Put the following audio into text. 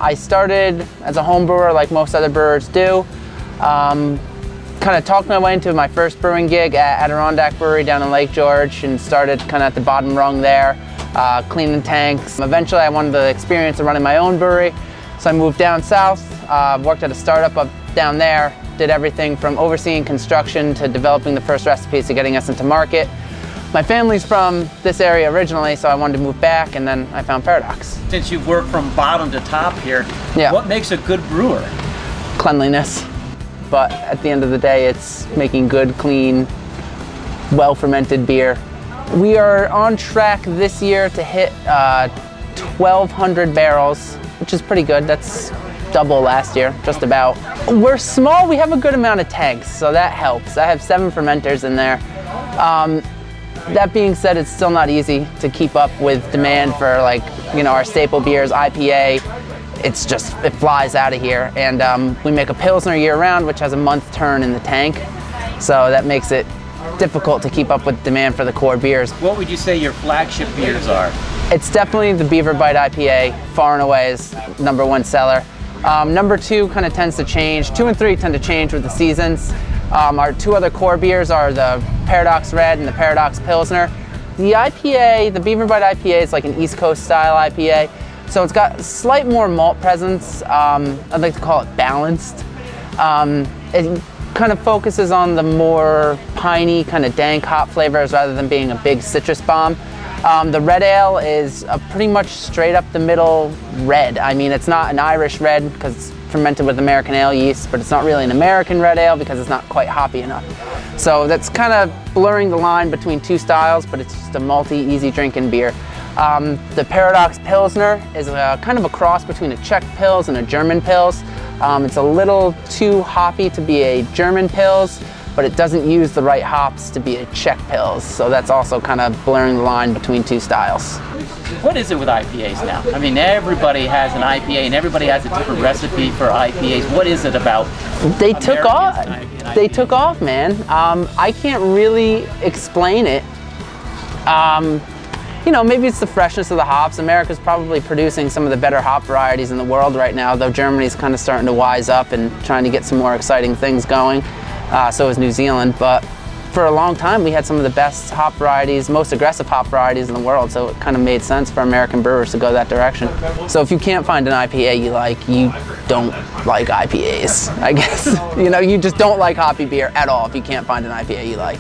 I started as a home brewer like most other brewers do. Kind of talked my way into my first brewing gig at Adirondack Brewery down in Lake George, and started kind of at the bottom rung there, cleaning tanks. Eventually I wanted the experience of running my own brewery, so I moved down south, worked at a startup up down there, did everything from overseeing construction to developing the first recipes to getting us into market. My family's from this area originally, so I wanted to move back, and then I found Paradox. Since you've worked from bottom to top here, what makes a good brewer? Cleanliness. But at the end of the day, it's making good, clean, well-fermented beer. We are on track this year to hit 1,200 barrels, which is pretty good. That's double last year, just about. We're small, we have a good amount of tanks, so that helps. I have 7 fermenters in there. That being said, it's still not easy to keep up with demand for, like, you know, our staple beers, IPA. It's just, it flies out of here. And we make a Pilsner year round, which has a month turn in the tank. So that makes it difficult to keep up with demand for the core beers. What would you say your flagship beers are? It's definitely the Beaver Bite IPA, far and away is #1 seller. Number 2 kind of tends to change. 2 and 3 tend to change with the seasons. Our 2 other core beers are the Paradox Red and the Paradox Pilsner. The IPA, the Beaver Bite IPA, is like an East Coast style IPA. So it's got slight more malt presence. I'd like to call it balanced. It kind of focuses on the more piney, kind of dank hop flavors rather than being a big citrus bomb. The red ale is a pretty much straight up the middle red. I mean, it's not an Irish red because it's fermented with American ale yeast, but it's not really an American red ale because it's not quite hoppy enough. So that's kind of blurring the line between 2 styles, but it's just a malty, easy drinking beer. The Paradox Pilsner is kind of a cross between a Czech Pils and a German Pils. It's a little too hoppy to be a German Pils, but it doesn't use the right hops to be a Czech Pils. So that's also kind of blurring the line between 2 styles. What is it with IPAs now? I mean, everybody has an IPA and everybody has a different recipe for IPAs. What is it about They took off. They took off, man. I can't really explain it. You know, maybe it's the freshness of the hops. America's probably producing some of the better hop varieties in the world right now, though Germany's kind of starting to wise up and trying to get some more exciting things going. So is New Zealand, but for a long time we had some of the best hop varieties, most aggressive hop varieties in the world, so it kind of made sense for American brewers to go that direction. So if you can't find an IPA you like, you don't like IPAs, I guess. You know, you just don't like hoppy beer at all if you can't find an IPA you like.